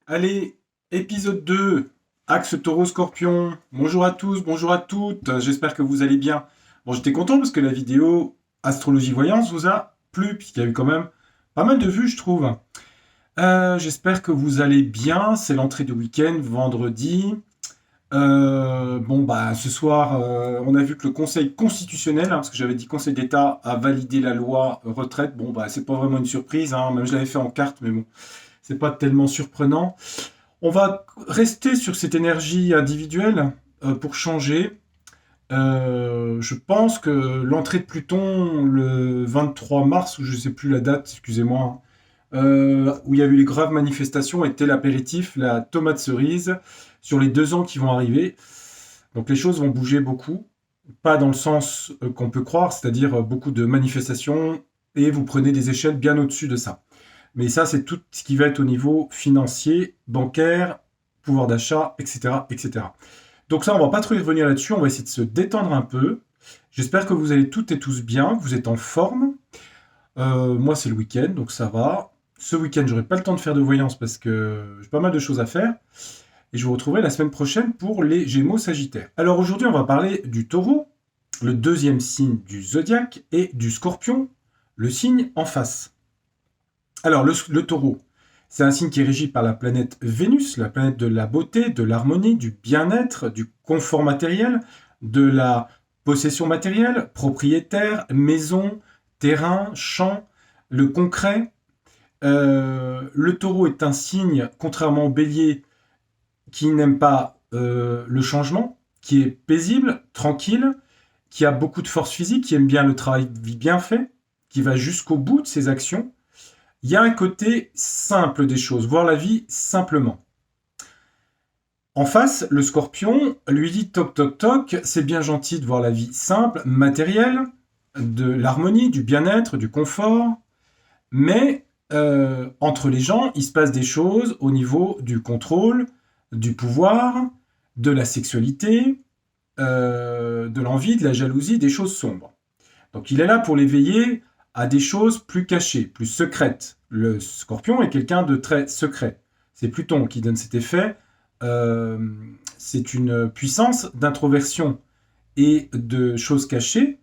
Allez, épisode 2, Axe Taureau-Scorpion. Bonjour à tous, bonjour à toutes, j'espère que vous allez bien. Bon, j'étais content parce que la vidéo Astrologie-Voyance vous a plu, puisqu'il y a eu quand même pas mal de vues, je trouve. J'espère que vous allez bien, c'est l'entrée de week-end, vendredi. Ce soir, on a vu que le Conseil constitutionnel, parce que j'avais dit Conseil d'État, a validé la loi retraite. C'est pas vraiment une surprise, même je l'avais fait en carte, mais bon, c'est pas tellement surprenant. On va rester sur cette énergie individuelle pour changer. Je pense que l'entrée de Pluton le 23 mars, ou je ne sais plus la date, excusez-moi, où il y a eu les graves manifestations, était l'apéritif, la tomate cerise, sur les 2 ans qui vont arriver. Donc les choses vont bouger beaucoup, pas dans le sens qu'on peut croire, c'est-à-dire beaucoup de manifestations, et vous prenez des échelles bien au-dessus de ça. Mais ça, c'est tout ce qui va être au niveau financier, bancaire, pouvoir d'achat, etc., etc. Donc ça, on va pas trop y revenir là-dessus, on va essayer de se détendre un peu. J'espère que vous allez toutes et tous bien, que vous êtes en forme. Moi, c'est le week-end, donc ça va. Ce week-end, j'aurai pas le temps de faire de voyance parce que j'ai pas mal de choses à faire. Et je vous retrouverai la semaine prochaine pour les Gémeaux Sagittaires. Alors aujourd'hui, on va parler du Taureau, le deuxième signe du zodiaque, et du Scorpion, le signe en face. Alors, le taureau, c'est un signe qui est régi par la planète Vénus, la planète de la beauté, de l'harmonie, du bien-être, du confort matériel, de la possession matérielle, propriétaire, maison, terrain, champ, le concret. Le taureau est un signe, contrairement au bélier, qui n'aime pas le changement, qui est paisible, tranquille, qui a beaucoup de force physique, qui aime bien le travail bien fait, qui va jusqu'au bout de ses actions. Il y a un côté simple des choses, voir la vie simplement. En face, le scorpion lui dit toc toc toc, c'est bien gentil de voir la vie simple, matérielle, de l'harmonie, du bien-être, du confort, mais entre les gens, il se passe des choses au niveau du contrôle, du pouvoir, de la sexualité, de l'envie, de la jalousie, des choses sombres. Donc il est là pour l'éveiller à des choses plus cachées, plus secrètes. Le scorpion est quelqu'un de très secret. C'est Pluton qui donne cet effet. Euh, c'est une puissance d'introversion et de choses cachées.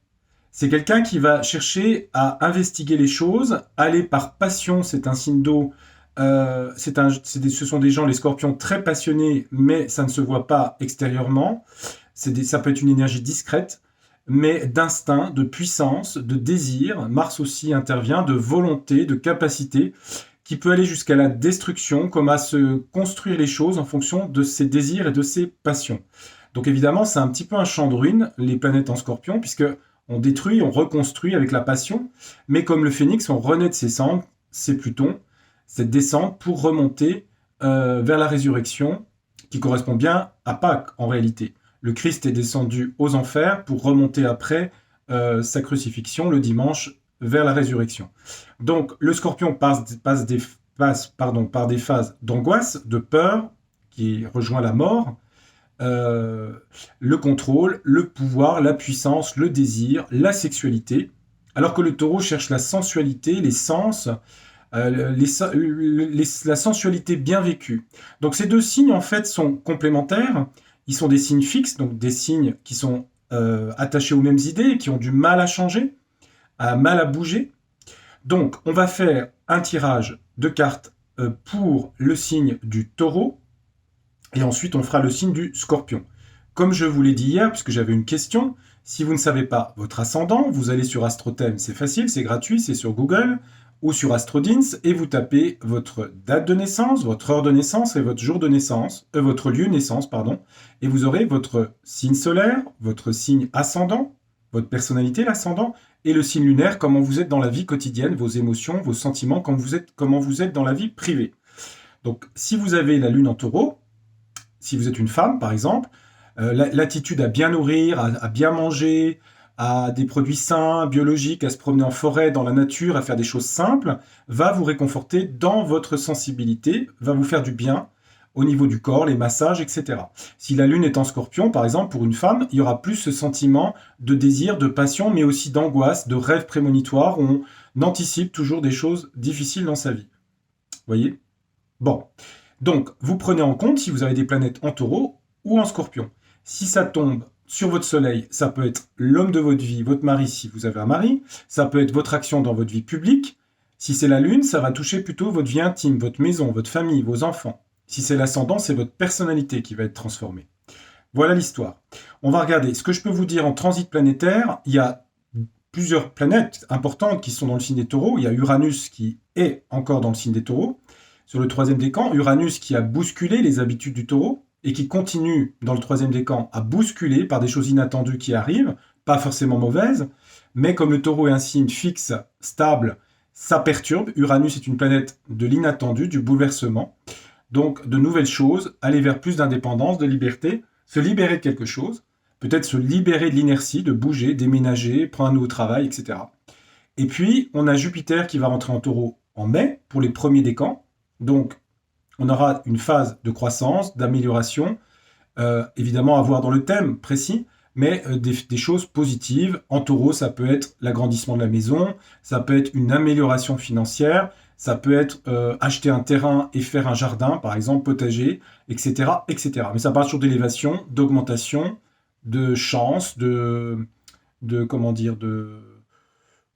C'est quelqu'un qui va chercher à investiguer les choses, aller par passion, c'est un signe d'eau. Ce sont des gens, les scorpions, très passionnés, mais ça ne se voit pas extérieurement. Ça peut être une énergie discrète, mais d'instinct, de puissance, de désir. Mars aussi intervient, de volonté, de capacité, qui peut aller jusqu'à la destruction, comme à se construire les choses en fonction de ses désirs et de ses passions. Donc évidemment, c'est un petit peu un champ de ruines, les planètes en scorpion, puisque on détruit, on reconstruit avec la passion, mais comme le phénix, on renaît de ses cendres, c'est Pluton, cette descente pour remonter vers la résurrection, qui correspond bien à Pâques en réalité. Le Christ est descendu aux enfers pour remonter après sa crucifixion le dimanche vers la résurrection. Donc le scorpion passe par des phases d'angoisse, de peur, qui rejoint la mort, euh, le contrôle, le pouvoir, la puissance, le désir, la sexualité, alors que le taureau cherche la sensualité, les sens, la sensualité bien vécue. Donc ces deux signes en fait sont complémentaires. Ils sont des signes fixes, donc des signes qui sont attachés aux mêmes idées, qui ont du mal à changer, mal à bouger. Donc on va faire un tirage de cartes pour le signe du taureau, et ensuite on fera le signe du scorpion. Comme je vous l'ai dit hier, puisque j'avais une question, si vous ne savez pas votre ascendant, vous allez sur AstroThème, c'est facile, c'est gratuit, c'est sur Google, ou sur AstroDins, et vous tapez votre date de naissance, votre heure de naissance et votre jour de naissance, votre lieu de naissance, pardon, et vous aurez votre signe solaire, votre signe ascendant, votre personnalité, l'ascendant, et le signe lunaire, comment vous êtes dans la vie quotidienne, vos émotions, vos sentiments, comment vous êtes dans la vie privée. Donc, si vous avez la lune en taureau, si vous êtes une femme, par exemple, l'attitude à bien nourrir, à bien manger, à des produits sains, biologiques, à se promener en forêt, dans la nature, à faire des choses simples, va vous réconforter dans votre sensibilité, va vous faire du bien au niveau du corps, les massages, etc. Si la lune est en scorpion, par exemple, pour une femme, il y aura plus ce sentiment de désir, de passion, mais aussi d'angoisse, de rêve prémonitoire, où on anticipe toujours des choses difficiles dans sa vie. Vous voyez ? Bon. Donc, vous prenez en compte si vous avez des planètes en taureau ou en scorpion. Si ça tombe sur votre soleil, ça peut être l'homme de votre vie, votre mari si vous avez un mari, ça peut être votre action dans votre vie publique. Si c'est la lune, ça va toucher plutôt votre vie intime, votre maison, votre famille, vos enfants. Si c'est l'ascendant, c'est votre personnalité qui va être transformée. Voilà l'histoire. On va regarder. Ce que je peux vous dire en transit planétaire, il y a plusieurs planètes importantes qui sont dans le signe des taureaux. Il y a Uranus qui est encore dans le signe des taureaux. Sur le troisième décan, Uranus qui a bousculé les habitudes du taureau et qui continue dans le troisième décan à bousculer par des choses inattendues qui arrivent, pas forcément mauvaises, mais comme le taureau est un signe fixe, stable, ça perturbe. Uranus est une planète de l'inattendu, du bouleversement. Donc de nouvelles choses, aller vers plus d'indépendance, de liberté, se libérer de quelque chose, peut-être se libérer de l'inertie, de bouger, déménager, prendre un nouveau travail, etc. Et puis, on a Jupiter qui va rentrer en taureau en mai pour les premiers décans. Donc, on aura une phase de croissance, d'amélioration, évidemment à voir dans le thème précis, mais des choses positives. En taureau, ça peut être l'agrandissement de la maison, ça peut être une amélioration financière, ça peut être acheter un terrain et faire un jardin, par exemple, potager, etc., etc. Mais ça parle sur d'élévation, d'augmentation, de chance, comment dire,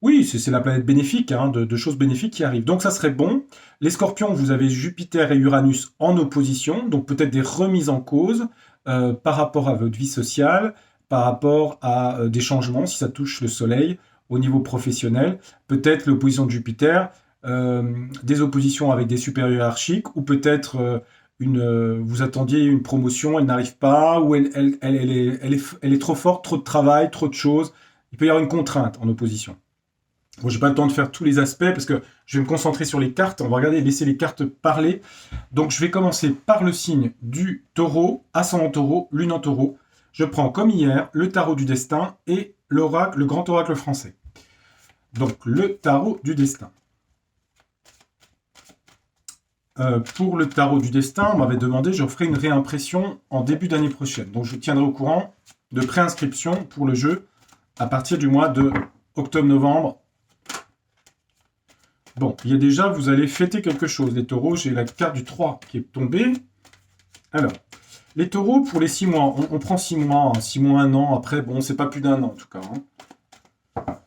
oui, c'est la planète bénéfique, hein, de choses bénéfiques qui arrivent. Donc ça serait bon. Les scorpions, vous avez Jupiter et Uranus en opposition, donc peut-être des remises en cause par rapport à votre vie sociale, par rapport à des changements, si ça touche le soleil, au niveau professionnel. Peut-être l'opposition de Jupiter, des oppositions avec des supérieurs hiérarchiques, ou peut-être vous attendiez une promotion, elle n'arrive pas, ou elle est trop forte, trop de travail, trop de choses. Il peut y avoir une contrainte en opposition. Bon, j'ai pas le temps de faire tous les aspects parce que je vais me concentrer sur les cartes. On va regarder, laisser les cartes parler. Donc, je vais commencer par le signe du taureau, ascendant taureau, lune en taureau. Je prends comme hier le tarot du destin et l'oracle, le grand oracle français. Donc, le tarot du destin. Pour le tarot du destin, on m'avait demandé, je ferai une réimpression en début d'année prochaine. Donc, je vous tiendrai au courant de préinscription pour le jeu à partir du mois de octobre-novembre. Bon, il y a déjà, vous allez fêter quelque chose. Les taureaux, j'ai la carte du 3 qui est tombée. Alors, les taureaux, pour les 6 mois, on prend 6 mois, 6 mois, 1 an. Après, bon, c'est pas plus d'1 an en tout cas. Hein.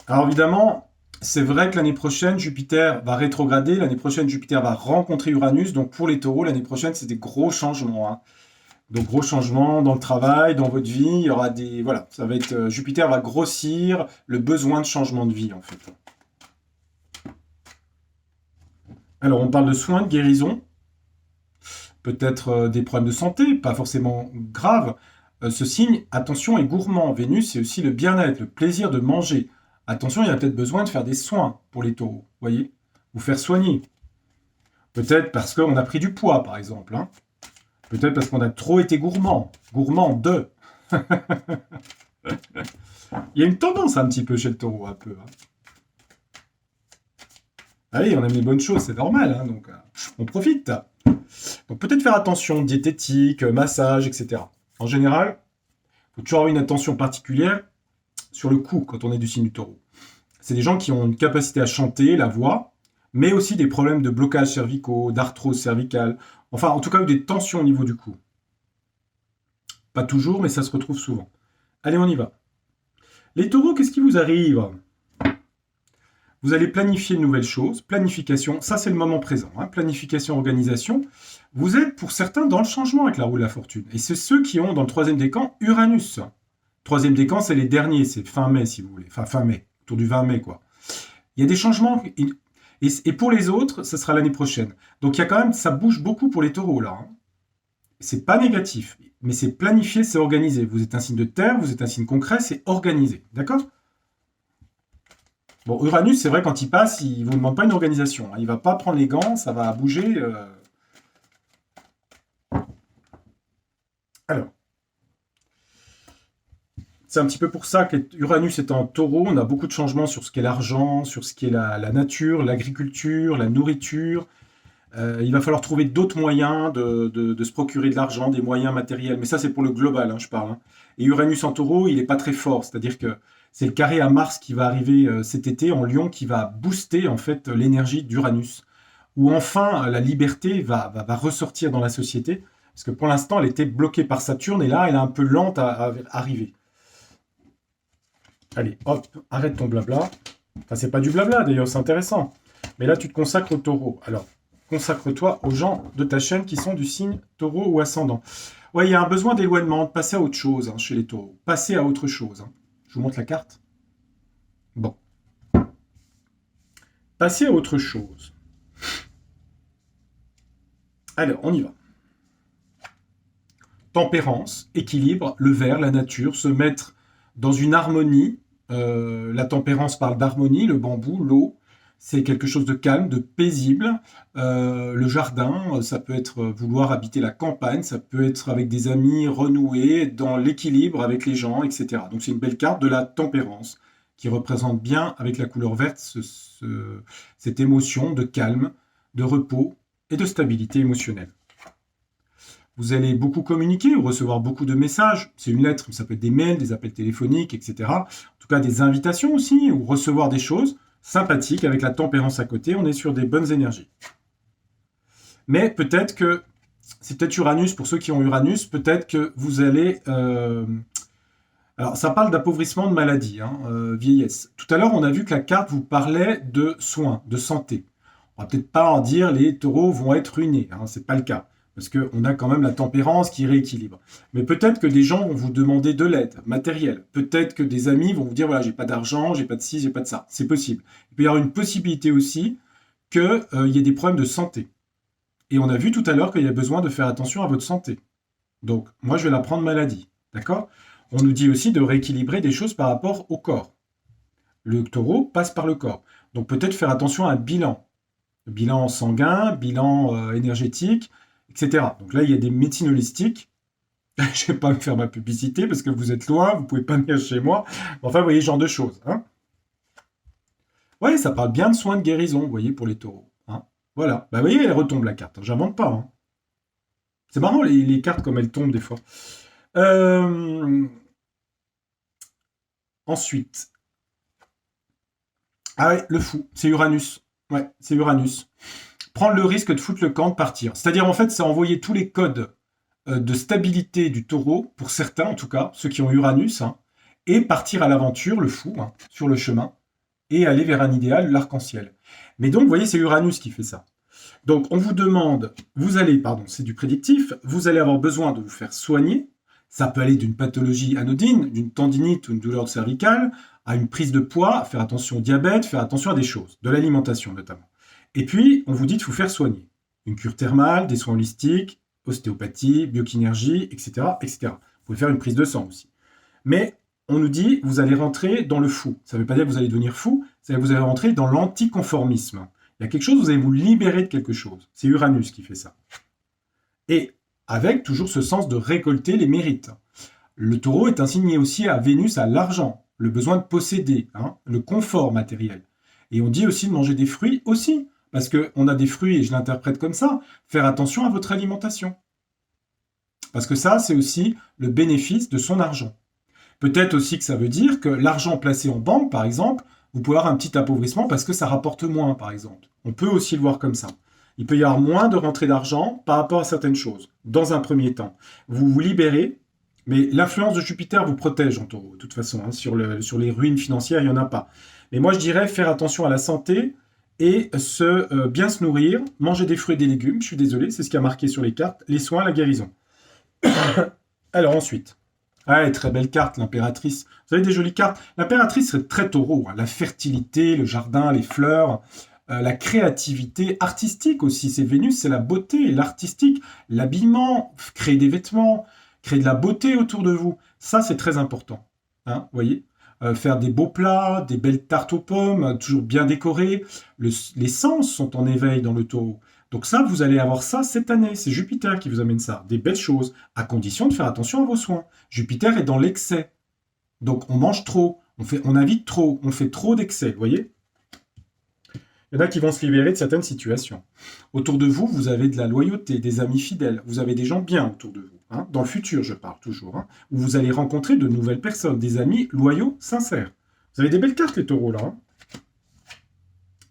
Alors évidemment, c'est vrai que l'année prochaine, Jupiter va rétrograder. L'année prochaine, Jupiter va rencontrer Uranus. Donc pour les taureaux, l'année prochaine, c'est des gros changements. Hein. Donc gros changements dans le travail, dans votre vie. Il y aura des... Voilà, ça va être... Jupiter va grossir le besoin de changement de vie en fait. Alors, on parle de soins, de guérison, peut-être des problèmes de santé, pas forcément graves. Ce signe, attention, est gourmand. Vénus, c'est aussi le bien-être, le plaisir de manger. Attention, il y a peut-être besoin de faire des soins pour les taureaux, voyez, vous faire soigner. Peut-être parce qu'on a pris du poids, par exemple. Hein. Peut-être parce qu'on a trop été gourmand. Gourmand de. Il y a une tendance un petit peu chez le taureau, un peu. Hein. Allez, on aime les bonnes choses, c'est normal, hein, donc on profite. Donc peut-être faire attention, diététique, massage, etc. En général, il faut toujours avoir une attention particulière sur le cou quand on est du signe du taureau. C'est des gens qui ont une capacité à chanter, la voix, mais aussi des problèmes de blocage cervicaux, d'arthrose cervicale, enfin en tout cas des tensions au niveau du cou. Pas toujours, mais ça se retrouve souvent. Allez, on y va. Les taureaux, qu'est-ce qui vous arrive ? Vous allez planifier de nouvelles choses, planification, ça c'est le moment présent, hein, planification, organisation. Vous êtes pour certains dans le changement avec la roue de la fortune. Et c'est ceux qui ont dans le troisième décan Uranus. Troisième décan, c'est les derniers, c'est fin mai si vous voulez, enfin fin mai, autour du 20 mai quoi. Il y a des changements, et pour les autres, ce sera l'année prochaine. Donc il y a quand même, ça bouge beaucoup pour les taureaux là. Hein. C'est pas négatif, mais c'est planifié, c'est organisé. Vous êtes un signe de terre, vous êtes un signe concret, c'est organisé, d'accord ? Bon, Uranus, c'est vrai, quand il passe, il ne vous demande pas une organisation. Hein. Il ne va pas prendre les gants, ça va bouger. Alors, c'est un petit peu pour ça qu'Uranus est en taureau. On a beaucoup de changements sur ce qu'est l'argent, sur ce qu'est la nature, l'agriculture, la nourriture. Il va falloir trouver d'autres moyens de se procurer de l'argent, des moyens matériels. Mais ça, c'est pour le global, hein, je parle. Hein. Et Uranus en taureau, il n'est pas très fort. C'est-à-dire que c'est le carré à Mars qui va arriver cet été en Lion qui va booster en fait l'énergie d'Uranus où enfin la liberté va ressortir dans la société, parce que pour l'instant, elle était bloquée par Saturne, et là, elle est un peu lente à arriver. Allez, hop, arrête ton blabla. Enfin, c'est pas du blabla, d'ailleurs, c'est intéressant. Mais là, tu te consacres au taureau. Alors, consacre-toi aux gens de ta chaîne qui sont du signe taureau ou ascendant. Ouais, il y a un besoin d'éloignement, de passer à autre chose chez les taureaux. Passer à autre chose. Je vous montre la carte. Bon. Passer à autre chose. Alors, on y va. Tempérance, équilibre, le vert, la nature, se mettre dans une harmonie. La tempérance parle d'harmonie, le bambou, l'eau, c'est quelque chose de calme, de paisible. Le jardin, ça peut être vouloir habiter la campagne, ça peut être avec des amis renoués, dans l'équilibre avec les gens, etc. Donc c'est une belle carte de la tempérance qui représente bien, avec la couleur verte, cette émotion de calme, de repos et de stabilité émotionnelle. Vous allez beaucoup communiquer ou recevoir beaucoup de messages. C'est une lettre, mais ça peut être des mails, des appels téléphoniques, etc. En tout cas, des invitations aussi, ou recevoir des choses sympathiques avec la tempérance à côté. On est sur des bonnes énergies. Mais peut-être que, c'est peut-être Uranus, pour ceux qui ont Uranus, peut-être que vous allez... alors, ça parle d'appauvrissement, de maladie, vieillesse. Tout à l'heure, on a vu que la carte vous parlait de soins, de santé. On va peut-être pas en dire les taureaux vont être ruinés, c'est pas le cas. Parce qu'on a quand même la tempérance qui rééquilibre. Mais peut-être que des gens vont vous demander de l'aide matérielle. Peut-être que des amis vont vous dire, voilà, j'ai pas d'argent, j'ai pas de ci, j'ai pas de ça. C'est possible. Il peut y avoir une possibilité aussi qu'il y ait des problèmes de santé. Et on a vu tout à l'heure qu'il y a besoin de faire attention à votre santé. Donc, moi, je vais la prendre maladie. D'accord ? On nous dit aussi de rééquilibrer des choses par rapport au corps. Le taureau passe par le corps. Donc, peut-être faire attention à un bilan. Bilan sanguin, bilan énergétique, etc. Donc là, il y a des médecines holistiques. Je ne vais pas me faire ma publicité parce que vous êtes loin, vous ne pouvez pas venir chez moi. Enfin, vous voyez, ce genre de choses. Oui, ça parle bien de soins de guérison, vous voyez, pour les taureaux. Voilà. Bah, vous voyez, elle retombe la carte. J'invente pas. C'est marrant, les cartes, comme elles tombent des fois. Ensuite. Ah ouais, le fou. C'est Uranus. Ouais, c'est Uranus. Prendre le risque de foutre le camp, de partir. C'est-à-dire, en fait, c'est envoyer tous les codes de stabilité du taureau, pour certains en tout cas, ceux qui ont Uranus, et partir à l'aventure, le fou, sur le chemin, et aller vers un idéal, l'arc-en-ciel. Mais donc, vous voyez, c'est Uranus qui fait ça. Donc, on vous demande, c'est du prédictif, vous allez avoir besoin de vous faire soigner. Ça peut aller d'une pathologie anodine, d'une tendinite ou une douleur cervicale, à une prise de poids, faire attention au diabète, faire attention à des choses, de l'alimentation notamment. Et puis, on vous dit de vous faire soigner. Une cure thermale, des soins holistiques, ostéopathie, biokinergie, etc., etc. Vous pouvez faire une prise de sang aussi. Mais on nous dit, vous allez rentrer dans le fou. Ça ne veut pas dire que vous allez devenir fou, ça veut dire que vous allez rentrer dans l'anticonformisme. Il y a quelque chose, vous allez vous libérer de quelque chose. C'est Uranus qui fait ça. Et avec toujours ce sens de récolter les mérites. Le taureau est assigné aussi à Vénus, à l'argent, le besoin de posséder, le confort matériel. Et on dit aussi de manger des fruits aussi, parce qu'on a des fruits, et je l'interprète comme ça, faire attention à votre alimentation. Parce que ça, c'est aussi le bénéfice de son argent. Peut-être aussi que ça veut dire que l'argent placé en banque, par exemple, vous pouvez avoir un petit appauvrissement parce que ça rapporte moins, par exemple. On peut aussi le voir comme ça. Il peut y avoir moins de rentrée d'argent par rapport à certaines choses, dans un premier temps. Vous vous libérez, mais l'influence de Jupiter vous protège en taureau, de toute façon. Sur les ruines financières, il n'y en a pas. Mais moi, je dirais faire attention à la santé et bien se nourrir, manger des fruits et des légumes, je suis désolé, c'est ce qui a marqué sur les cartes, les soins, la guérison. Alors ensuite, très belle carte, l'impératrice. Vous avez des jolies cartes. L'impératrice serait très taureau, la fertilité, le jardin, les fleurs, la créativité artistique aussi. C'est Vénus, c'est la beauté, l'artistique, l'habillement, créer des vêtements, créer de la beauté autour de vous. Ça, c'est très important. Vous voyez, faire des beaux plats, des belles tartes aux pommes, toujours bien décorées. Les sens sont en éveil dans le taureau. Donc ça, vous allez avoir ça cette année. C'est Jupiter qui vous amène ça. Des belles choses, à condition de faire attention à vos soins. Jupiter est dans l'excès. Donc on mange trop, on invite trop, on fait trop d'excès, vous voyez ? Il y en a qui vont se libérer de certaines situations. Autour de vous, vous avez de la loyauté, des amis fidèles. Vous avez des gens bien autour de vous. Dans le futur, je parle toujours. Où vous allez rencontrer de nouvelles personnes, des amis loyaux, sincères. Vous avez des belles cartes, les taureaux, là.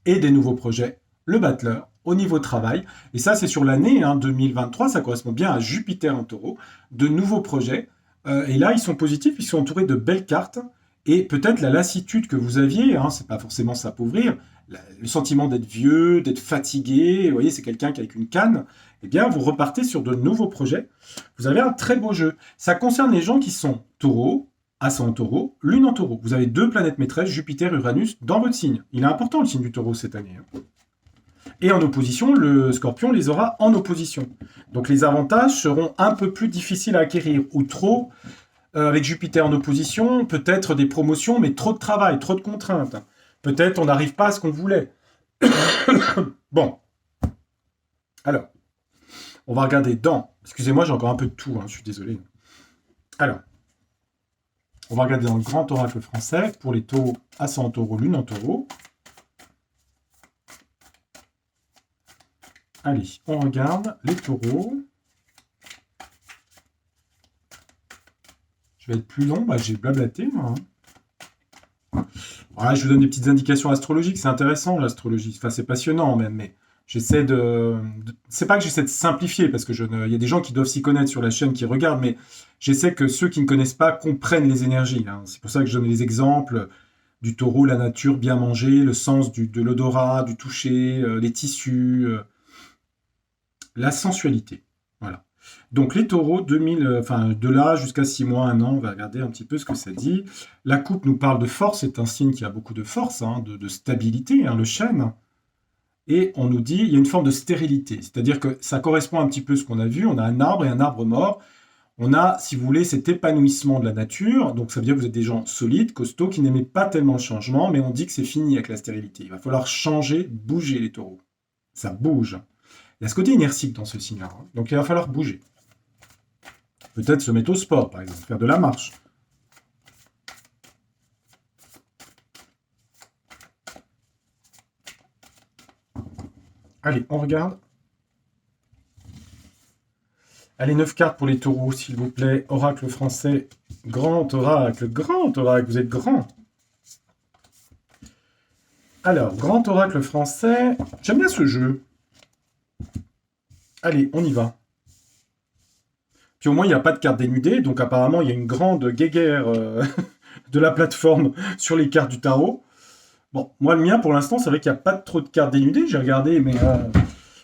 Et des nouveaux projets. Le battleur, au niveau travail. Et ça, c'est sur l'année 2023, ça correspond bien à Jupiter en taureau, de nouveaux projets. Et là, ils sont positifs, ils sont entourés de belles cartes. Et peut-être la lassitude que vous aviez, c'est pas forcément s'appauvrir, le sentiment d'être vieux, d'être fatigué, vous voyez, c'est quelqu'un qui est avec une canne, eh bien, vous repartez sur de nouveaux projets. Vous avez un très beau jeu. Ça concerne les gens qui sont taureaux, ascendant taureau, lune en taureau. Vous avez deux planètes maîtresses, Jupiter, Uranus, dans votre signe. Il est important le signe du taureau cette année. Et en opposition, le scorpion les aura en opposition. Donc les avantages seront un peu plus difficiles à acquérir, ou trop, avec Jupiter en opposition, peut-être des promotions, mais trop de travail, trop de contraintes. Peut-être on n'arrive pas à ce qu'on voulait. Bon. Alors, on va regarder dans... Excusez-moi, j'ai encore un peu de tout, je suis désolé. Alors, on va regarder dans le grand oracle français pour les taureaux, ascendant taureau, lune en taureau. Allez, on regarde les taureaux. Je vais être plus long, j'ai blablaté, moi. Voilà, je vous donne des petites indications astrologiques, c'est intéressant l'astrologie, enfin c'est passionnant même, mais j'essaie c'est pas que j'essaie de simplifier, parce que il y a des gens qui doivent s'y connaître sur la chaîne qui regardent, mais j'essaie que ceux qui ne connaissent pas comprennent les énergies. C'est pour ça que je donne les exemples du taureau, la nature, bien manger, le sens de l'odorat, du toucher, les tissus, la sensualité. Voilà. Donc les taureaux, de là jusqu'à 6 mois, 1 an, on va regarder un petit peu ce que ça dit. La coupe nous parle de force, c'est un signe qui a beaucoup de force, de stabilité, le chêne. Et on nous dit, il y a une forme de stérilité, c'est-à-dire que ça correspond un petit peu à ce qu'on a vu, on a un arbre et un arbre mort. On a, si vous voulez, cet épanouissement de la nature, donc ça veut dire que vous êtes des gens solides, costauds, qui n'aimaient pas tellement le changement, mais on dit que c'est fini avec la stérilité. Il va falloir changer, bouger les taureaux. Ça bouge. Il y a ce côté inertique dans ce signe-là, donc il va falloir bouger. Peut-être se mettre au sport, par exemple, faire de la marche. Allez, on regarde. Allez, 9 cartes pour les taureaux, s'il vous plaît. Oracle français, grand oracle, vous êtes grand. Alors, grand oracle français, j'aime bien ce jeu. Allez, on y va. Puis au moins, il n'y a pas de carte dénudée, donc apparemment, il y a une grande guéguerre de la plateforme sur les cartes du tarot. Bon, moi, le mien, pour l'instant, c'est vrai qu'il n'y a pas trop de cartes dénudées. J'ai regardé, mais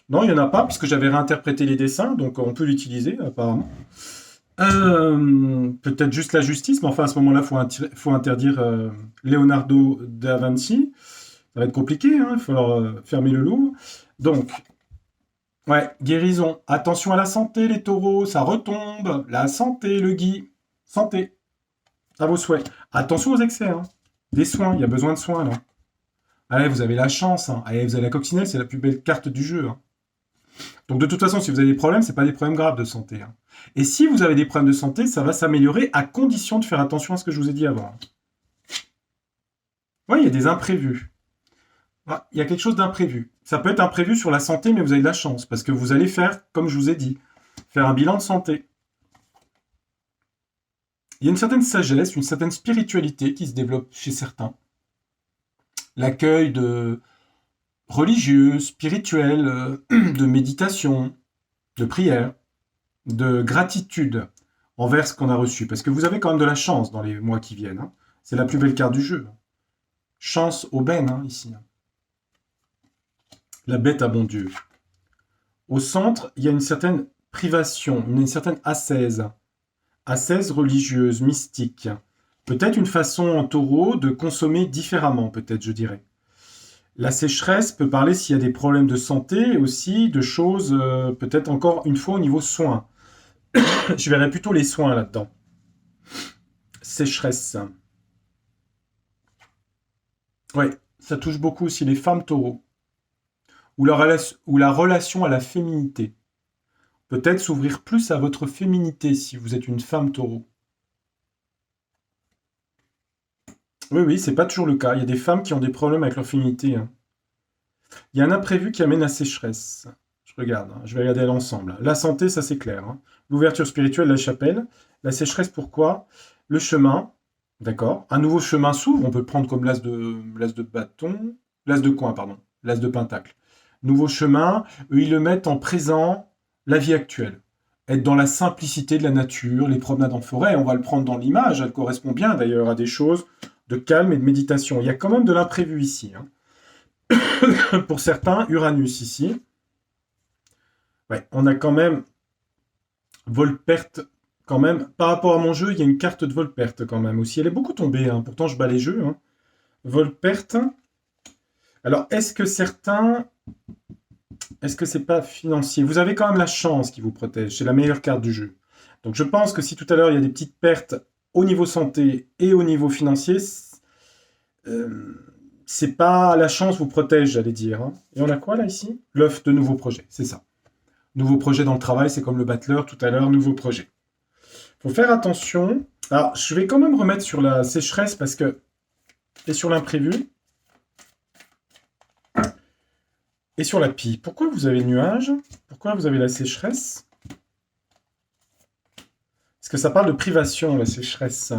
non, il n'y en a pas, puisque j'avais réinterprété les dessins, donc on peut l'utiliser, apparemment. Peut-être juste la justice, mais enfin, à ce moment-là, il faut interdire Leonardo da Vinci. Ça va être compliqué, il va falloir fermer le Louvre. Donc, ouais, guérison. Attention à la santé, les taureaux, ça retombe. La santé, le gui. Santé. À vos souhaits. Attention aux excès, Des soins, il y a besoin de soins, là. Allez, vous avez la chance, Allez, vous avez la coccinelle, c'est la plus belle carte du jeu, Donc de toute façon, si vous avez des problèmes, c'est pas des problèmes graves de santé. Et si vous avez des problèmes de santé, ça va s'améliorer à condition de faire attention à ce que je vous ai dit avant. Oui, il y a des imprévus. Il y a quelque chose d'imprévu. Ça peut être imprévu sur la santé, mais vous avez de la chance, parce que vous allez faire, comme je vous ai dit, faire un bilan de santé. Il y a une certaine sagesse, une certaine spiritualité qui se développe chez certains. L'accueil de religieux, spirituel, de méditation, de prière, de gratitude envers ce qu'on a reçu. Parce que vous avez quand même de la chance dans les mois qui viennent. C'est la plus belle carte du jeu. Chance aubaine, ici. La bête à bon Dieu. Au centre, il y a une certaine privation, une certaine ascèse. Ascèse religieuse, mystique. Peut-être une façon en taureau de consommer différemment, peut-être, je dirais. La sécheresse peut parler s'il y a des problèmes de santé, aussi de choses, peut-être encore une fois au niveau soins. Je verrais plutôt les soins là-dedans. Sécheresse. Ouais, ça touche beaucoup aussi les femmes taureaux. Ou la relation à la féminité. Peut-être s'ouvrir plus à votre féminité si vous êtes une femme taureau. Oui, c'est pas toujours le cas. Il y a des femmes qui ont des problèmes avec leur féminité. Il y a un imprévu qui amène la sécheresse. Je regarde, je vais regarder l'ensemble. La santé, ça c'est clair. L'ouverture spirituelle, la chapelle. La sécheresse, pourquoi? Le chemin, d'accord. Un nouveau chemin s'ouvre, on peut le prendre comme l'as de bâton, l'as de coin, pardon, l'as de pentacle. nouveau chemin. Eux, ils le mettent en présent, la vie actuelle. Être dans la simplicité de la nature, les promenades en forêt, on va le prendre dans l'image, elle correspond bien d'ailleurs à des choses de calme et de méditation. Il y a quand même de l'imprévu ici. Pour certains, Uranus ici. Ouais, on a quand même vol-perte quand même. Par rapport à mon jeu, il y a une carte de vol-perte quand même aussi. Elle est beaucoup tombée, pourtant je bats les jeux. Vol-perte. Alors, est-ce que certains... Est-ce que c'est pas financier? Vous avez quand même la chance qui vous protège. C'est la meilleure carte du jeu. Donc je pense que si tout à l'heure il y a des petites pertes au niveau santé et au niveau financier, c'est pas la chance vous protège, j'allais dire. Et on a quoi là ici? L'œuf de nouveaux projets, c'est ça. Nouveau projet dans le travail, c'est comme le battleur tout à l'heure, nouveau projet. Faut faire attention. Alors, je vais quand même remettre sur la sécheresse parce que... Et sur l'imprévu. Et sur la pie. Pourquoi vous avez nuage? Pourquoi vous avez la sécheresse? Parce que ça parle de privation, la sécheresse.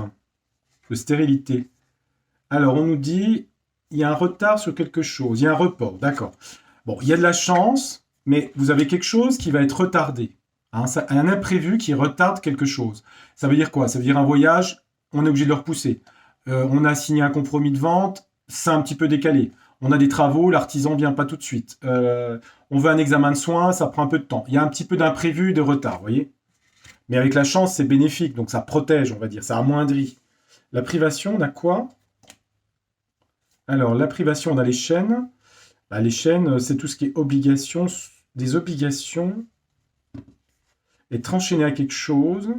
De stérilité. Alors, on nous dit, il y a un retard sur quelque chose. Il y a un report, d'accord. Bon, il y a de la chance, mais vous avez quelque chose qui va être retardé. Un imprévu qui retarde quelque chose. Ça veut dire quoi? Ça veut dire un voyage, on est obligé de le repousser. On a signé un compromis de vente, c'est un petit peu décalé. On a des travaux, l'artisan ne vient pas tout de suite. On veut un examen de soins, ça prend un peu de temps. Il y a un petit peu d'imprévu, de retard, vous voyez? Mais avec la chance, c'est bénéfique, donc ça protège, on va dire, ça amoindrit. La privation, on a quoi? Alors, la privation, on a les chaînes. Les chaînes, c'est tout ce qui est obligations, des obligations. Être enchaîné à quelque chose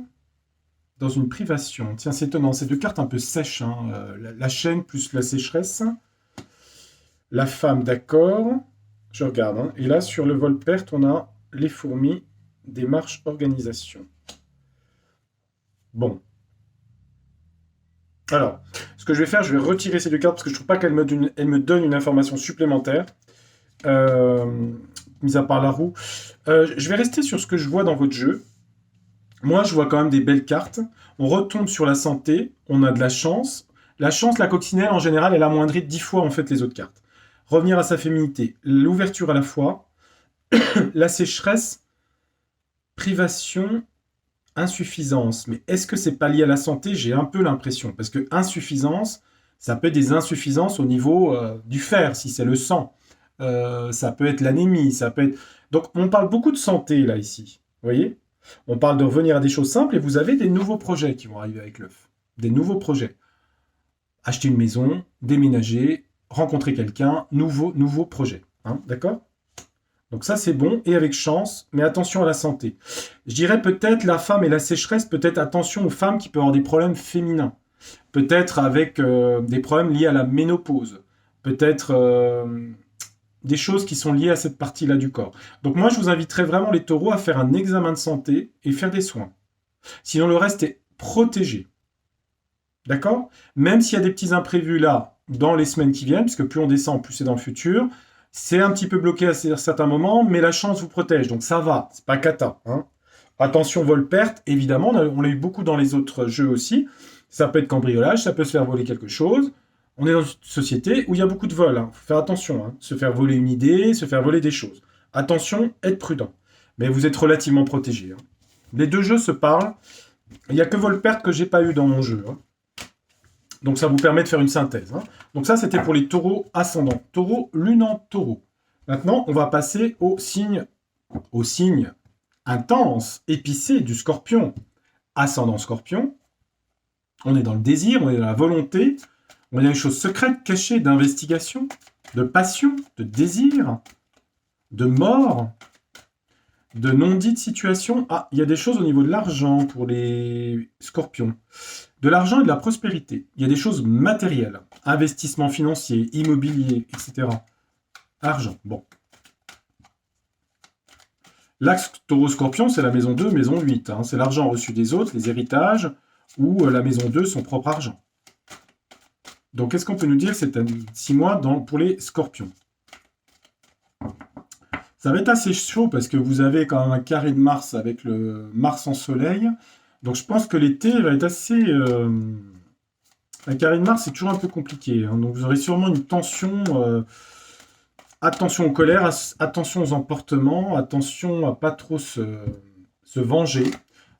dans une privation. Tiens, c'est étonnant, c'est deux cartes un peu sèches. La chaîne plus la sécheresse. La femme, d'accord. Je regarde. Et là, sur le vol-perte, on a les fourmis, démarche, organisation. Bon. Alors, ce que je vais faire, je vais retirer ces deux cartes parce que je ne trouve pas qu'elles me donnent une information supplémentaire. Mis à part la roue. Je vais rester sur ce que je vois dans votre jeu. Moi, je vois quand même des belles cartes. On retombe sur la santé. On a de la chance. La chance, la coccinelle, en général, elle amoindrit 10 fois en fait les autres cartes. Revenir à sa féminité. L'ouverture à la foi. La sécheresse. Privation. Insuffisance. Mais est-ce que c'est pas lié à la santé? J'ai un peu l'impression. Parce que insuffisance, ça peut être des insuffisances au niveau du fer, si c'est le sang. Ça peut être l'anémie. Ça peut être... Donc, on parle beaucoup de santé, là, ici. Vous voyez? On parle de revenir à des choses simples et vous avez des nouveaux projets qui vont arriver avec l'œuf. Des nouveaux projets. Acheter une maison, déménager, rencontrer quelqu'un, nouveaux projets. D'accord? Donc ça, c'est bon et avec chance, mais attention à la santé. Je dirais peut-être la femme et la sécheresse, peut-être attention aux femmes qui peuvent avoir des problèmes féminins. Peut-être avec des problèmes liés à la ménopause. Peut-être... des choses qui sont liées à cette partie-là du corps. Donc moi, je vous inviterais vraiment les taureaux à faire un examen de santé et faire des soins. Sinon, le reste est protégé. D'accord? Même s'il y a des petits imprévus là, dans les semaines qui viennent, parce que plus on descend, plus c'est dans le futur, c'est un petit peu bloqué à certains moments, mais la chance vous protège, donc ça va, c'est pas cata. Attention, vol-perte, évidemment, on l'a eu beaucoup dans les autres jeux aussi. Ça peut être cambriolage, ça peut se faire voler quelque chose. On est dans une société où il y a beaucoup de vols. Faut faire attention. Se faire voler une idée, se faire voler des choses. Attention, être prudent. Mais vous êtes relativement protégé. Les deux jeux se parlent. Il n'y a que vol-perte que j'ai pas eu dans mon jeu. Donc ça vous permet de faire une synthèse. Donc ça, c'était pour les taureaux ascendants. Taureau, lunant, taureau. Maintenant, on va passer au signe intense, épicé du scorpion. Ascendant scorpion. On est dans le désir, on est dans la volonté. On a des choses secrètes, cachées, d'investigation, de passion, de désir, de mort, de non-dite situation. Ah, il y a des choses au niveau de l'argent pour les scorpions. De l'argent et de la prospérité. Il y a des choses matérielles. Investissement financier, immobilier, etc. Argent, bon. L'axe taureau-scorpion, c'est la maison 2, maison 8. C'est l'argent reçu des autres, les héritages, ou la maison 2, son propre argent. Donc, qu'est-ce qu'on peut nous dire? C'est 6 mois pour les scorpions. Ça va être assez chaud parce que vous avez quand même un carré de Mars avec le Mars en soleil. Donc, je pense que l'été va être assez... Un carré de Mars, c'est toujours un peu compliqué. Donc, vous aurez sûrement une tension Attention aux colères, attention aux emportements, attention à pas trop se venger,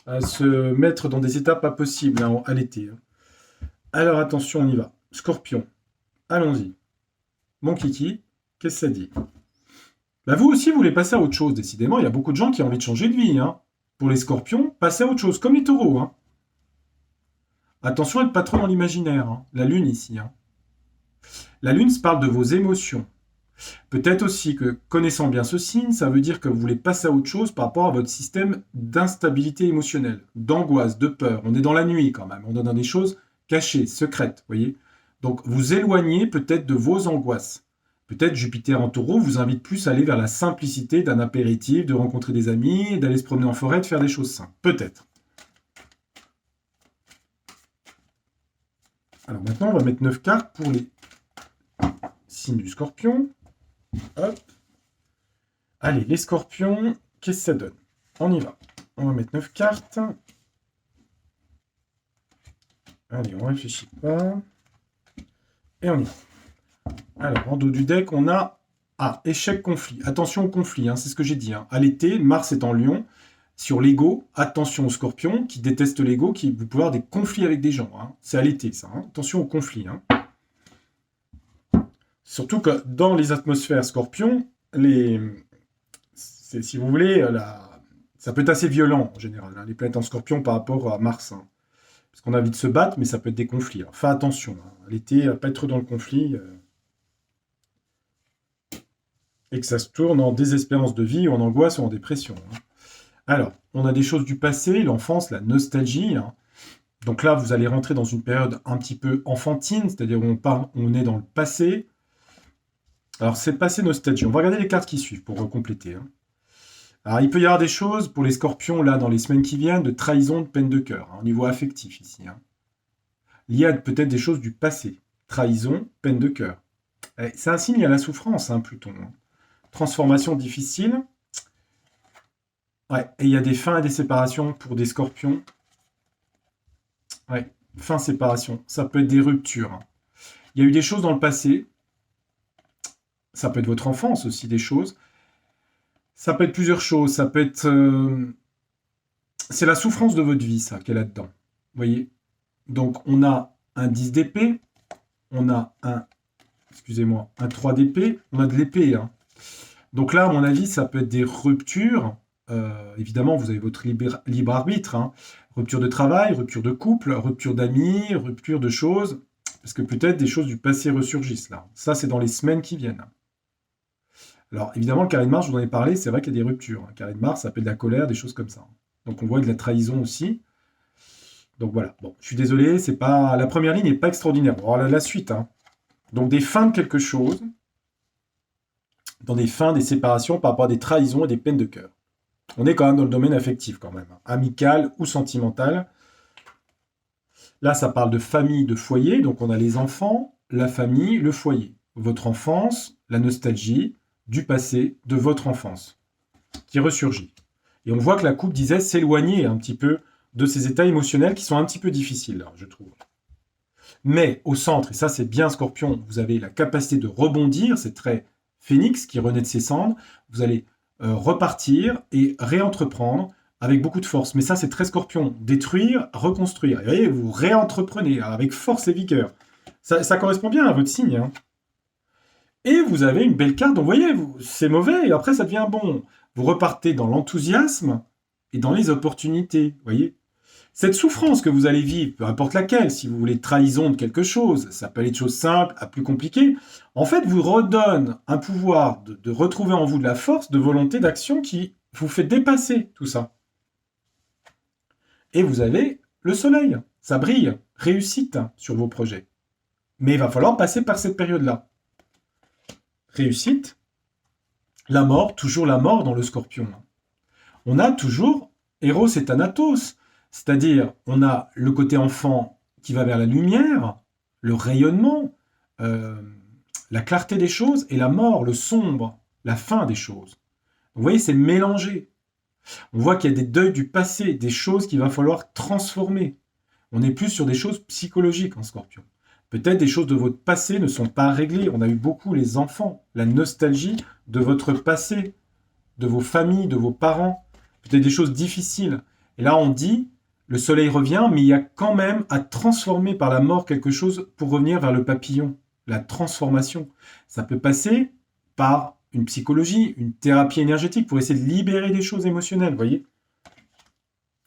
à se mettre dans des états pas possibles hein, à l'été. Hein. Alors attention, on y va. Scorpion, allons-y. Mon kiki, qu'est-ce que ça dit? Bah vous aussi, vous voulez passer à autre chose, décidément. Il y a beaucoup de gens qui ont envie de changer de vie. Hein. Pour les scorpions, passez à autre chose, comme les taureaux. Hein. Attention à être pas trop dans l'imaginaire. Hein. La lune ici. Hein. La lune se parle de vos émotions. Peut-être aussi que, connaissant bien ce signe, ça veut dire que vous voulez passer à autre chose par rapport à votre système d'instabilité émotionnelle, d'angoisse, de peur. On est dans la nuit quand même, on est dans des choses cachées, secrètes, voyez. Donc vous éloignez peut-être de vos angoisses. Peut-être Jupiter en taureau vous invite plus à aller vers la simplicité d'un apéritif, de rencontrer des amis, d'aller se promener en forêt, de faire des choses simples. Peut-être. Alors maintenant, on va mettre 9 cartes pour les signes du scorpion. Hop. Allez, les scorpions, qu'est-ce que ça donne? On y va. On va mettre 9 cartes. Allez, on réfléchit pas. Et on y va. Alors, en dos du deck, on a échec, conflit. Attention au conflit, hein, c'est ce que j'ai dit. Hein. À l'été, Mars est en Lion. Sur l'ego, attention aux scorpions qui détestent l'ego, qui vous pouvez avoir des conflits avec des gens. Hein. C'est à l'été, ça. Hein. Attention au conflit. Hein. Surtout que dans les atmosphères scorpions, si vous voulez, ça peut être assez violent en général, hein, les planètes en scorpion par rapport à Mars. Hein. Parce qu'on a envie de se battre, mais ça peut être des conflits. Alors, fais attention. Hein. L'été, pas être dans le conflit. Et que ça se tourne en désespérance de vie, ou en angoisse, ou en dépression. Hein. Alors, on a des choses du passé, l'enfance, la nostalgie. Hein. Donc là, vous allez rentrer dans une période un petit peu enfantine, c'est-à-dire où on est dans le passé. Alors, c'est passé nostalgie. On va regarder les cartes qui suivent pour compléter. Hein. Alors, il peut y avoir des choses pour les scorpions, là, dans les semaines qui viennent, de trahison, de peine de cœur, hein, au niveau affectif ici. Hein. Il y a peut-être des choses du passé. Trahison, peine de cœur. C'est un signe à la souffrance, hein, Pluton. Hein. Transformation difficile. Ouais, et il y a des fins et des séparations pour des scorpions. Ouais, fin, séparation. Ça peut être des ruptures. Hein. Il y a eu des choses dans le passé. Ça peut être votre enfance aussi, des choses. Ça peut être plusieurs choses. Ça peut être... c'est la souffrance de votre vie, ça, qu'elle a dedans. Vous voyez? Donc, on a un 10 d'épée. On a un... Excusez-moi, un 3 d'épée. On a de l'épée. Hein. Donc là, à mon avis, ça peut être des ruptures. Évidemment, vous avez votre libre arbitre. Hein. Rupture de travail, rupture de couple, rupture d'amis, rupture de choses. Parce que peut-être des choses du passé ressurgissent là. Ça, c'est dans les semaines qui viennent. Alors, évidemment, le carré de Mars, je vous en ai parlé, c'est vrai qu'il y a des ruptures. Le carré de Mars, ça peut être de la colère, des choses comme ça. Donc, on voit de la trahison aussi. Donc, voilà. Bon, je suis désolé, c'est pas... La première ligne n'est pas extraordinaire. Bon, la suite. Hein. Donc, des fins de quelque chose. Dans des fins, des séparations par rapport à des trahisons et des peines de cœur. On est quand même dans le domaine affectif, quand même. Hein. Amical ou sentimental. Là, ça parle de famille, de foyer. Donc, on a les enfants, la famille, le foyer. Votre enfance, la nostalgie du passé, de votre enfance, qui ressurgit. Et on voit que la coupe disait s'éloigner un petit peu de ces états émotionnels qui sont un petit peu difficiles, là, je trouve. Mais au centre, et ça c'est bien Scorpion, vous avez la capacité de rebondir, c'est très Phénix qui renaît de ses cendres, vous allez repartir et réentreprendre avec beaucoup de force. Mais ça c'est très Scorpion, détruire, reconstruire. Et vous voyez, vous réentreprenez avec force et vigueur. Ça correspond bien à votre signe, hein. Et vous avez une belle carte, donc vous voyez, c'est mauvais, et après ça devient bon. Vous repartez dans l'enthousiasme et dans les opportunités, vous voyez. Cette souffrance que vous allez vivre, peu importe laquelle, si vous voulez trahison de quelque chose, ça peut aller de choses simples à plus compliquées, en fait vous redonne un pouvoir de retrouver en vous de la force, de volonté, d'action qui vous fait dépasser tout ça. Et vous avez le soleil, ça brille, réussite sur vos projets. Mais il va falloir passer par cette période-là. Réussite, la mort, toujours la mort dans le Scorpion. On a toujours Eros et Thanatos, c'est-à-dire on a le côté enfant qui va vers la lumière, le rayonnement, la clarté des choses, et la mort, le sombre, la fin des choses. Vous voyez, c'est mélangé. On voit qu'il y a des deuils du passé, des choses qu'il va falloir transformer. On est plus sur des choses psychologiques en Scorpion. Peut-être des choses de votre passé ne sont pas réglées. On a eu beaucoup les enfants, la nostalgie de votre passé, de vos familles, de vos parents. Peut-être des choses difficiles. Et là, on dit, le soleil revient, mais il y a quand même à transformer par la mort quelque chose pour revenir vers le papillon. La transformation. Ça peut passer par une psychologie, une thérapie énergétique pour essayer de libérer des choses émotionnelles, vous voyez.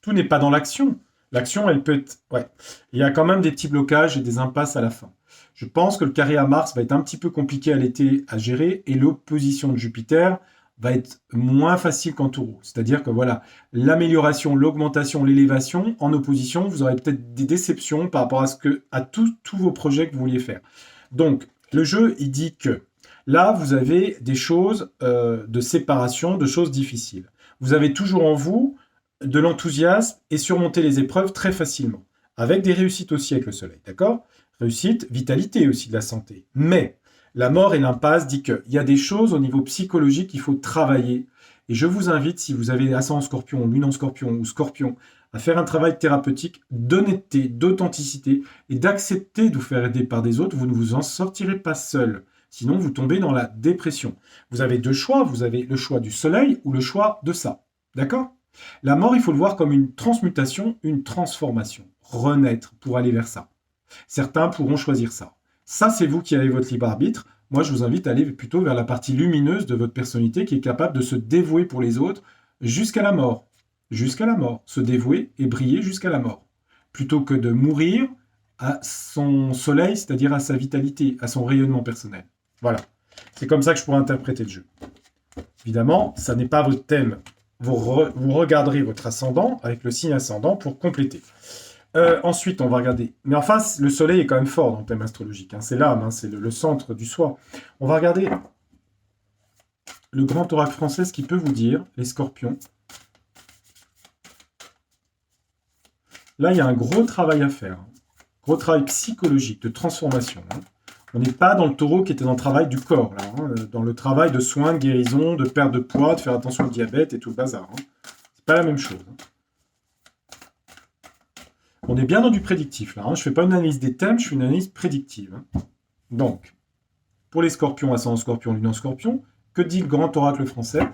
Tout n'est pas dans l'action. L'action, elle peut être... Ouais. Il y a quand même des petits blocages et des impasses à la fin. Je pense que le carré à Mars va être un petit peu compliqué à l'été à gérer et l'opposition de Jupiter va être moins facile qu'en taureau. C'est-à-dire que voilà, l'amélioration, l'augmentation, l'élévation, en opposition, vous aurez peut-être des déceptions par rapport à tous vos projets que vous vouliez faire. Donc, le jeu, il dit que là, vous avez des choses de séparation, de choses difficiles. Vous avez toujours en vous de l'enthousiasme et surmonter les épreuves très facilement. Avec des réussites aussi avec le soleil, d'accord? Réussite, vitalité aussi de la santé. Mais la mort et l'impasse dit qu'il y a des choses au niveau psychologique qu'il faut travailler. Et je vous invite, si vous avez ascendant scorpion, lune en scorpion ou scorpion, à faire un travail thérapeutique d'honnêteté, d'authenticité et d'accepter de vous faire aider par des autres. Vous ne vous en sortirez pas seul. Sinon, vous tombez dans la dépression. Vous avez deux choix. Vous avez le choix du soleil ou le choix de ça. D'accord? La mort, il faut le voir comme une transmutation, une transformation. Renaître pour aller vers ça. Certains pourront choisir ça. Ça, c'est vous qui avez votre libre arbitre. Moi, je vous invite à aller plutôt vers la partie lumineuse de votre personnalité qui est capable de se dévouer pour les autres jusqu'à la mort. Jusqu'à la mort. Se dévouer et briller jusqu'à la mort. Plutôt que de mourir à son soleil, c'est-à-dire à sa vitalité, à son rayonnement personnel. Voilà. C'est comme ça que je pourrais interpréter le jeu. Évidemment, ça n'est pas votre thème. Vous regarderez votre ascendant avec le signe ascendant pour compléter. Ensuite, on va regarder. Mais enfin, le soleil est quand même fort dans le thème astrologique. Hein. C'est l'âme, hein, c'est le centre du soi. On va regarder le grand oracle français, ce qui peut vous dire, les scorpions. Là, il y a un gros travail à faire. Hein. Gros travail psychologique, de transformation. Hein. On n'est pas dans le taureau qui était dans le travail du corps, là, hein, dans le travail de soins, de guérison, de perte de poids, de faire attention au diabète et tout le bazar. Hein. C'est pas la même chose. Hein. On est bien dans du prédictif, là. Hein. Je ne fais pas une analyse des thèmes, je fais une analyse prédictive. Hein. Donc, pour les scorpions, ascendant scorpion, lune en scorpion, que dit le grand oracle français?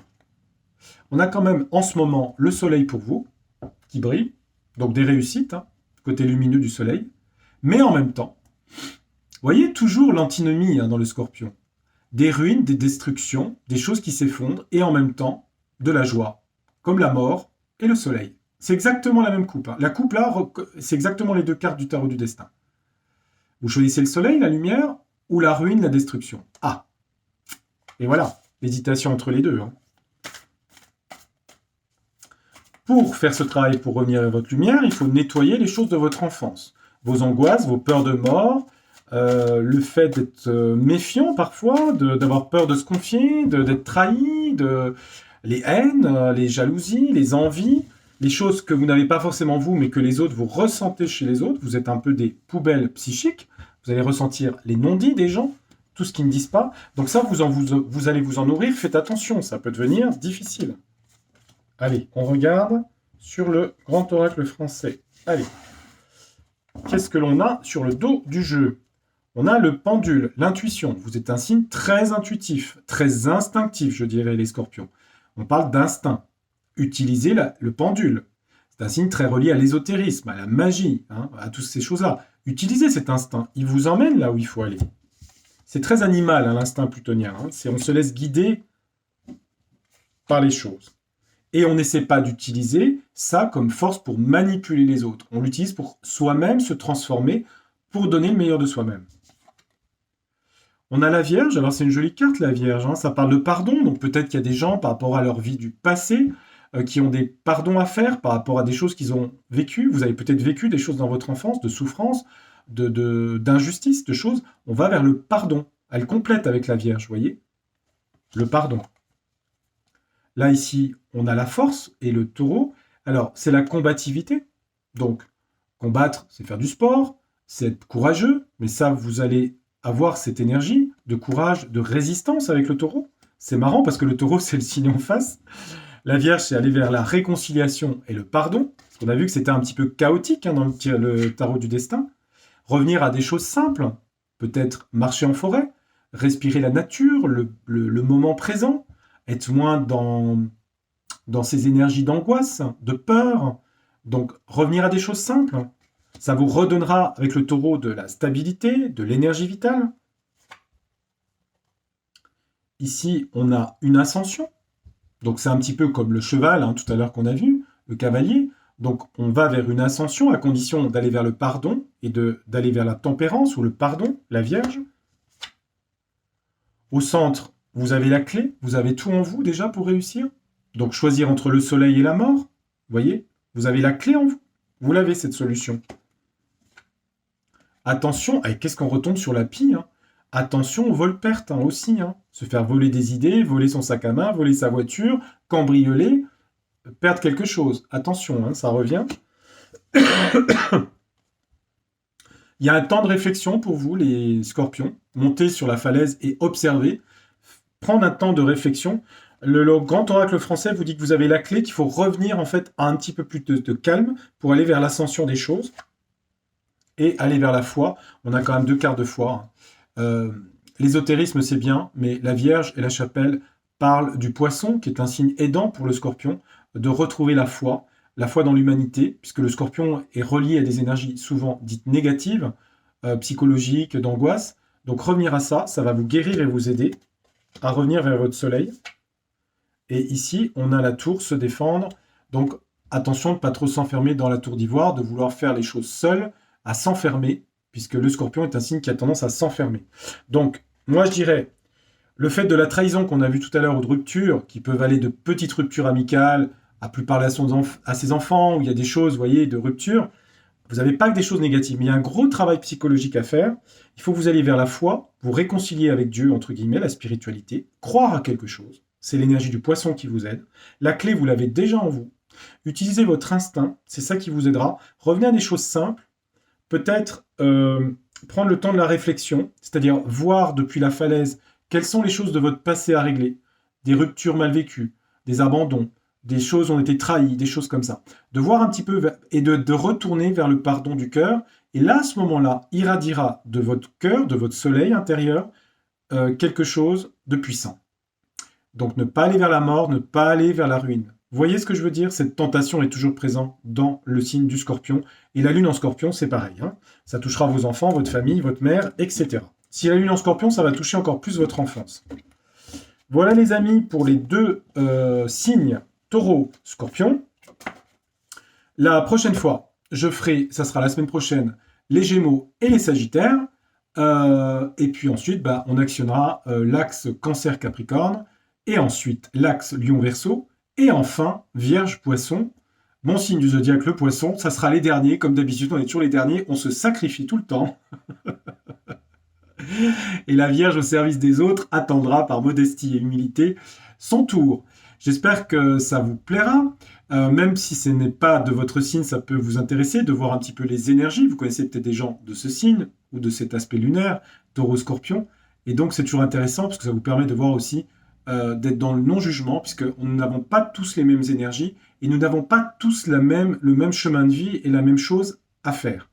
On a quand même, en ce moment, le soleil pour vous, qui brille, donc des réussites, hein, côté lumineux du soleil, mais en même temps, vous voyez toujours l'antinomie hein, dans le scorpion. Des ruines, des destructions, des choses qui s'effondrent, et en même temps, de la joie, comme la mort et le soleil. C'est exactement la même coupe. Hein. La coupe là, c'est exactement les deux cartes du tarot du destin. Vous choisissez le soleil, la lumière, ou la ruine, la destruction. Ah. Et voilà, l'hésitation entre les deux. Hein. Pour faire ce travail, pour revenir à votre lumière, il faut nettoyer les choses de votre enfance. Vos angoisses, vos peurs de mort, le fait d'être méfiant parfois, d'avoir peur de se confier, d'être trahi, les haines, les jalousies, les envies, les choses que vous n'avez pas forcément vous, mais que les autres, vous ressentez chez les autres. Vous êtes un peu des poubelles psychiques. Vous allez ressentir les non-dits des gens, tout ce qu'ils ne disent pas. Donc ça, vous allez vous en nourrir. Faites attention, ça peut devenir difficile. Allez, on regarde sur le grand oracle français. Allez. Qu'est-ce que l'on a sur le dos du jeu? On a le pendule, l'intuition. Vous êtes un signe très intuitif, très instinctif, je dirais, les scorpions. On parle d'instinct. Utilisez le pendule. C'est un signe très relié à l'ésotérisme, à la magie, hein, à toutes ces choses-là. Utilisez cet instinct. Il vous emmène là où il faut aller. C'est très animal, hein, l'instinct plutonien. Hein. On se laisse guider par les choses. Et on n'essaie pas d'utiliser ça comme force pour manipuler les autres. On l'utilise pour soi-même se transformer, pour donner le meilleur de soi-même. On a la Vierge, alors c'est une jolie carte la Vierge, hein. Ça parle de pardon, donc peut-être qu'il y a des gens par rapport à leur vie du passé qui ont des pardons à faire par rapport à des choses qu'ils ont vécues. Vous avez peut-être vécu des choses dans votre enfance, de souffrance, d'injustice, de choses. On va vers le pardon. Elle complète avec la Vierge, vous voyez? Le pardon. Là, ici, on a la force et le taureau. Alors, c'est la combativité. Donc, combattre, c'est faire du sport, c'est être courageux, mais ça, vous allez avoir cette énergie de courage, de résistance avec le taureau. C'est marrant parce que le taureau, c'est le signe en face. La Vierge, c'est aller vers la réconciliation et le pardon. On a vu que c'était un petit peu chaotique hein, dans le tarot du destin. Revenir à des choses simples. peut-être marcher en forêt, respirer la nature, le moment présent, être moins dans ces énergies d'angoisse, de peur. Donc revenir à des choses simples. Ça vous redonnera avec le taureau de la stabilité, de l'énergie vitale. Ici, on a une ascension. Donc c'est un petit peu comme le cheval, tout à l'heure qu'on a vu, le cavalier. Donc on va vers une ascension à condition d'aller vers le pardon et d'aller vers la tempérance ou le pardon, la Vierge. Au centre, vous avez la clé, vous avez tout en vous déjà pour réussir. Donc choisir entre le soleil et la mort, vous voyez, vous avez la clé en vous. Vous l'avez cette solution. Attention, qu'est-ce qu'on retombe sur la pie Attention au vol-perte aussi. Se faire voler des idées, voler son sac à main, voler sa voiture, cambrioler, perdre quelque chose. Attention, ça revient. Il y a un temps de réflexion pour vous, les scorpions. Monter sur la falaise et observer. Prendre un temps de réflexion. Le grand oracle français vous dit que vous avez la clé, qu'il faut revenir en fait à un petit peu plus de calme pour aller vers l'ascension des choses et aller vers la foi. On a quand même 2 quarts de foi. L'ésotérisme, c'est bien, mais la Vierge et la chapelle parlent du poisson, qui est un signe aidant pour le scorpion, de retrouver la foi dans l'humanité, puisque le scorpion est relié à des énergies souvent dites négatives, psychologiques, d'angoisse. Donc revenir à ça, ça va vous guérir et vous aider à revenir vers votre soleil. Et ici, on a la tour, se défendre. Donc attention de ne pas trop s'enfermer dans la tour d'ivoire, de vouloir faire les choses seul, à s'enfermer, puisque le scorpion est un signe qui a tendance à s'enfermer. Donc, moi je dirais, le fait de la trahison qu'on a vu tout à l'heure, ou de ruptures, qui peuvent aller de petites ruptures amicales, à plus parler à ses enfants, où il y a des choses, vous voyez, de rupture, vous n'avez pas que des choses négatives, mais il y a un gros travail psychologique à faire. Il faut que vous alliez vers la foi, vous réconcilier avec Dieu, entre guillemets, la spiritualité, croire à quelque chose. C'est l'énergie du poisson qui vous aide. La clé, vous l'avez déjà en vous. Utilisez votre instinct, c'est ça qui vous aidera. Revenez à des choses simples. Peut-être prendre le temps de la réflexion, c'est-à-dire voir depuis la falaise quelles sont les choses de votre passé à régler, des ruptures mal vécues, des abandons, des choses ont été trahies, des choses comme ça. De voir un petit peu et de retourner vers le pardon du cœur. Et là, à ce moment-là, irradiera de votre cœur, de votre soleil intérieur, quelque chose de puissant. Donc ne pas aller vers la mort, ne pas aller vers la ruine. Vous voyez ce que je veux dire? Cette tentation est toujours présente dans le signe du scorpion. Et la lune en scorpion, c'est pareil. Ça touchera vos enfants, votre famille, votre mère, etc. Si la lune en scorpion, ça va toucher encore plus votre enfance. Voilà les amis pour les 2 signes taureau, scorpion. La prochaine fois, je ferai, ça sera la semaine prochaine, les gémeaux et les sagittaires. Et puis ensuite, on actionnera l'axe cancer-capricorne. Et ensuite, l'axe lion-verseau. Et enfin, Vierge-Poisson, mon signe du zodiaque, le Poisson, ça sera les derniers. Comme d'habitude, on est toujours les derniers, on se sacrifie tout le temps. Et la Vierge au service des autres attendra par modestie et humilité son tour. J'espère que ça vous plaira. Même si ce n'est pas de votre signe, ça peut vous intéresser de voir un petit peu les énergies. Vous connaissez peut-être des gens de ce signe ou de cet aspect lunaire, taureau-scorpion. Et donc, c'est toujours intéressant parce que ça vous permet de voir aussi d'être dans le non-jugement, puisque nous n'avons pas tous les mêmes énergies et nous n'avons pas tous le même chemin de vie et la même chose à faire.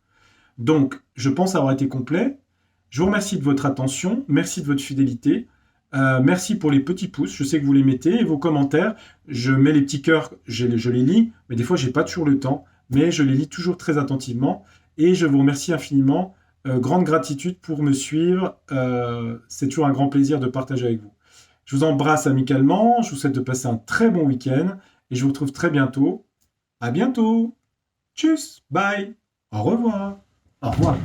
Donc, je pense avoir été complet. Je vous remercie de votre attention, merci de votre fidélité, merci pour les petits pouces, je sais que vous les mettez, et vos commentaires, je mets les petits cœurs, je les lis, mais des fois, je n'ai pas toujours le temps, mais je les lis toujours très attentivement, et je vous remercie infiniment, grande gratitude pour me suivre, c'est toujours un grand plaisir de partager avec vous. Je vous embrasse amicalement, je vous souhaite de passer un très bon week-end et je vous retrouve très bientôt. À bientôt. Tchuss, bye, au revoir. Au revoir.